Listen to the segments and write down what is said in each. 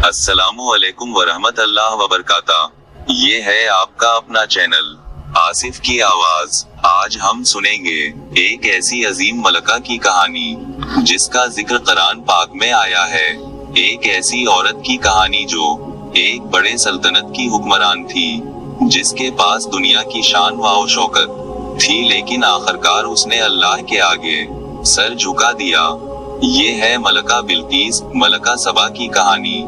अस्सलामु अलैकुम वरहमतुल्लाह वबरकातुहू। ये है आपका अपना चैनल आसिफ की आवाज। आज हम सुनेंगे एक ऐसी अजीम मलका की कहानी जिसका जिक्र कुरान पाक में आया है। एक ऐसी औरत की कहानी जो एक बड़े सल्तनत की हुक्मरान थी, जिसके पास दुनिया की शान व शौकत थी, लेकिन आखिरकार उसने अल्लाह के आगे सर झुका दिया। ये है मलका बिल्कीस, मलका सबा की कहानी।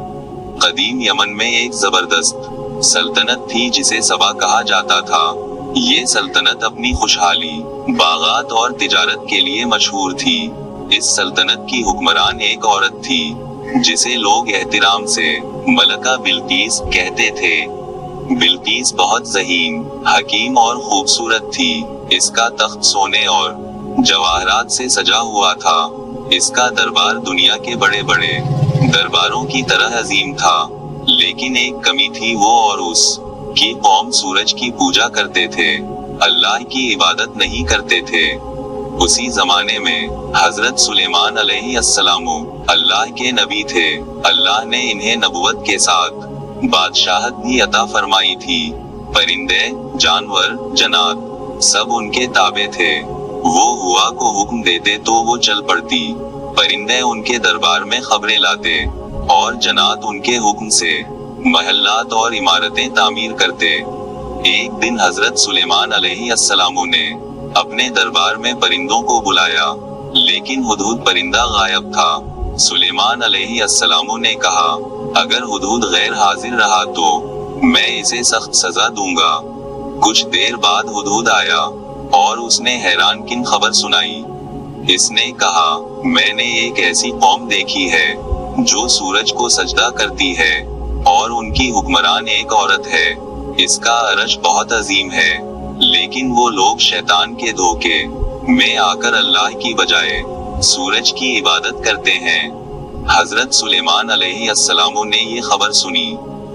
कदीम यमन में एक जबरदस्त सल्तनत थी जिसे सबा कहा जाता था। ये सल्तनत अपनी खुशहाली, बागात और तिजारत के लिए मशहूर थी। इस सल्तनत की हुक्मरान एक औरत थी जिसे लोग एहतिराम से मलका बिल्कीस कहते थे। बिल्कीस बहुत ज़हीन, हकीम और खूबसूरत थी। इसका तख्त सोने और जवाहरात से सजा हुआ था। इसका दरबार दुनिया के बड़े बड़े दरबारों की तरह अजीम था, लेकिन एक कमी थी, वो और उस की कौम सूरज की पूजा करते थे, अल्लाह की इबादत नहीं करते थे। उसी जमाने में हजरत सुलेमान अलैहिस्सलामु अल्लाह के नबी थे। अल्लाह ने इन्हें नबुवत के साथ बादशाहत भी अता फरमाई थी। परिंदे, जानवर, जन्नात सब उनके ताबे थे। वो हुआ को हुक्म देते तो वो चल पड़ती। परिंदे उनके दरबार में खबरें लाते और जन्नात उनके हुक्म से महल्लात और इमारतें तामीर करते। एक दिन हजरत सुलेमान अलैहिस्सलामु ने अपने दरबार में परिंदों को बुलाया, लेकिन हुदहुद परिंदा गायब था। सुलेमान अलैहिस्सलामु ने कहा, अगर हुदहुद गैर हाजिर रहा तो मैं इसे सख्त सजा दूंगा। कुछ देर बाद हुदहुद आया और उसने हैरान किन खबर सुनाई। इसने कहा, मैंने एक ऐसी कौम देखी है जो सूरज को सजदा करती है और उनकी हुक्मरान एक औरत है। इसका अर्श बहुत अजीम है, लेकिन वो लोग शैतान के धोखे में आकर अल्लाह की बजाय सूरज की इबादत करते हैं। हजरत सुलेमान अलैहिस्सलामु ने ये खबर सुनी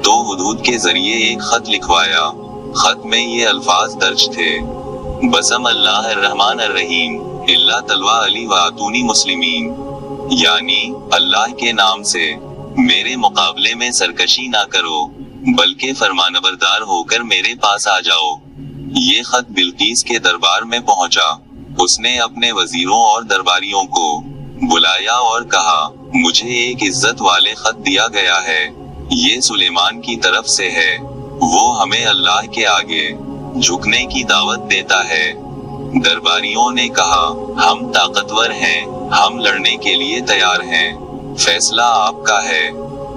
तो हुदहुद के जरिए एक खत लिखवाया। खत में ये अल्फाज दर्ज थे, बसम अल्लाह अर्रहमान अर्रहीम, इल्ला तलवा अली व आतूनी मुस्लिमीन, यानी अल्लाह के नाम से मेरे मुकाबले में सरकशी ना करो, बल्कि फरमानबरदार होकर मेरे पास आ जाओ। ये खत बिल्कीस के दरबार में पहुंचा। उसने अपने वजीरों और दरबारियों को बुलाया और कहा, मुझे एक इज्जत वाले खत दिया गया है, ये सुलेमान की तरफ से है। वो हमें अल्लाह के आगे झुकने की दावत देता है। दरबारियों ने कहा, हम ताकतवर हैं, हम लड़ने के लिए तैयार हैं, फैसला आपका है।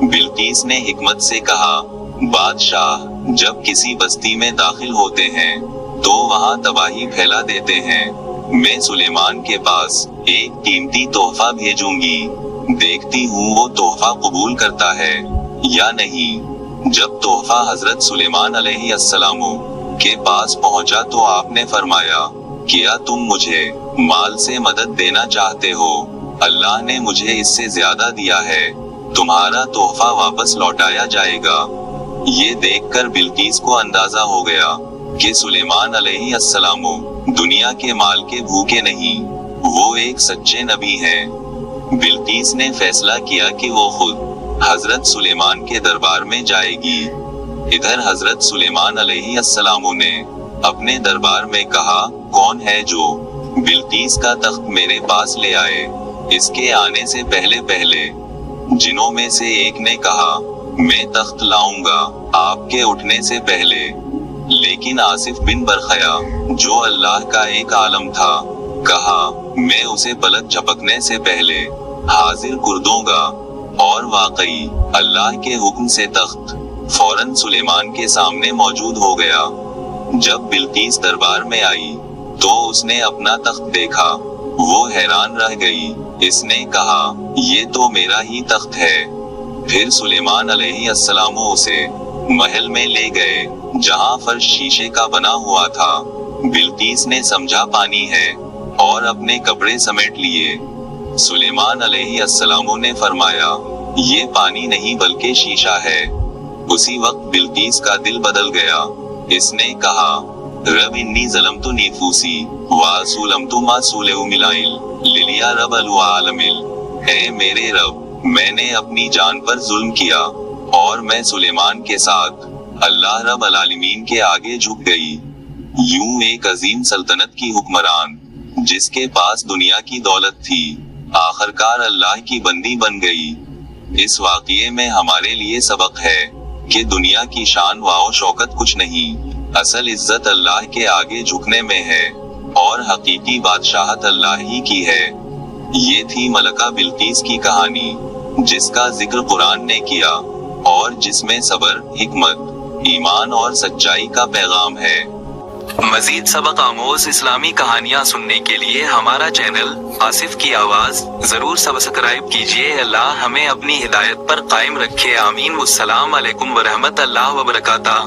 बिल्कीस ने हिकमत से कहा, बादशाह जब किसी बस्ती में दाखिल होते हैं तो वहाँ तबाही फैला देते हैं। मैं सुलेमान के पास एक कीमती तोहफा भेजूंगी, देखती हूँ वो तोहफा कबूल करता है या नहीं। जब तोहफा हजरत सुलेमान अलैहिस्सलामु के पास पहुंचा तो आपने फरमाया, क्या तुम मुझे माल से मदद देना चाहते हो? अल्लाह ने मुझे इससे ज्यादा दिया है, तुम्हारा तोहफा वापस लौटाया जाएगा। ये देखकर बिल्कीस को अंदाजा हो गया कि सुलेमान अलैहिस्सलामु दुनिया के माल के भूखे नहीं, वो एक सच्चे नबी हैं। बिल्कीस ने फैसला किया कि वो खुद हजरत सुलेमान के दरबार में जाएगी। इधर हजरत सुलेमान अलैहिस्सलामु ने अपने दरबार में कहा, कौन है जो बिल्कीस का तख्त मेरे पास ले आए? इसके आने से पहले पहले जिनों में से एक ने कहा, मैं तख्त लाऊंगा आपके उठने से पहले। लेकिन आसिफ बिन बरखया, जो अल्लाह का एक आलम था, कहा, मैं उसे पलक झपकने से पहले हाजिर कर दूंगा। और वाकई अल्लाह के हुक्म से तख्त फौरन सुलेमान के सामने मौजूद हो गया। जब बिल्कीस दरबार में आई तो उसने अपना तख्त देखा, वो हैरान रह गई। इसने कहा, ये तो मेरा ही तख्त है। फिर सुलेमान अलैहिस्सलामु उसे महल में ले गए, जहाँ फर्श शीशे का बना हुआ था। बिल्कीस ने समझा पानी है और अपने कपड़े समेट लिए। सुलेमान अलैहिस्सलामु ने फरमाया, ये पानी नहीं बल्कि शीशा है। उसी वक्त बिल्कीस का दिल बदल गया। इसने कहा, रब इन्नी ज़लमतु नफूसी वासुलमतु मा सुलहु मिलाइल लिलिया रब अल आलमिल। ऐ मेरे रब, मैंने अपनी जान पर जुल्म किया اور میں سلیمان کے ساتھ اللہ رب العالمین کے آگے جھک گئی۔ یوں ایک عظیم سلطنت کی حکمران جس کے پاس دنیا کی دولت تھی، آخرکار اللہ کی بندی بن گئی۔ اس واقعے میں ہمارے لیے سبق ہے کہ دنیا کی شان و شوکت کچھ نہیں، اصل عزت اللہ کے آگے جھکنے میں ہے، اور حقیقی بادشاہت اللہ ہی کی ہے۔ یہ تھی ملکہ بلقیس کی کہانی جس کا ذکر قرآن نے کیا، اور جس میں صبر، حکمت، ایمان اور سچائی کا پیغام ہے۔ مزید سبق آموز اسلامی کہانیاں سننے کے لیے ہمارا چینل آصف کی آواز ضرور سبسکرائب کیجیے۔ اللہ ہمیں اپنی ہدایت پر قائم رکھے، آمین۔ والسلام علیکم ورحمۃ اللہ وبرکاتہ۔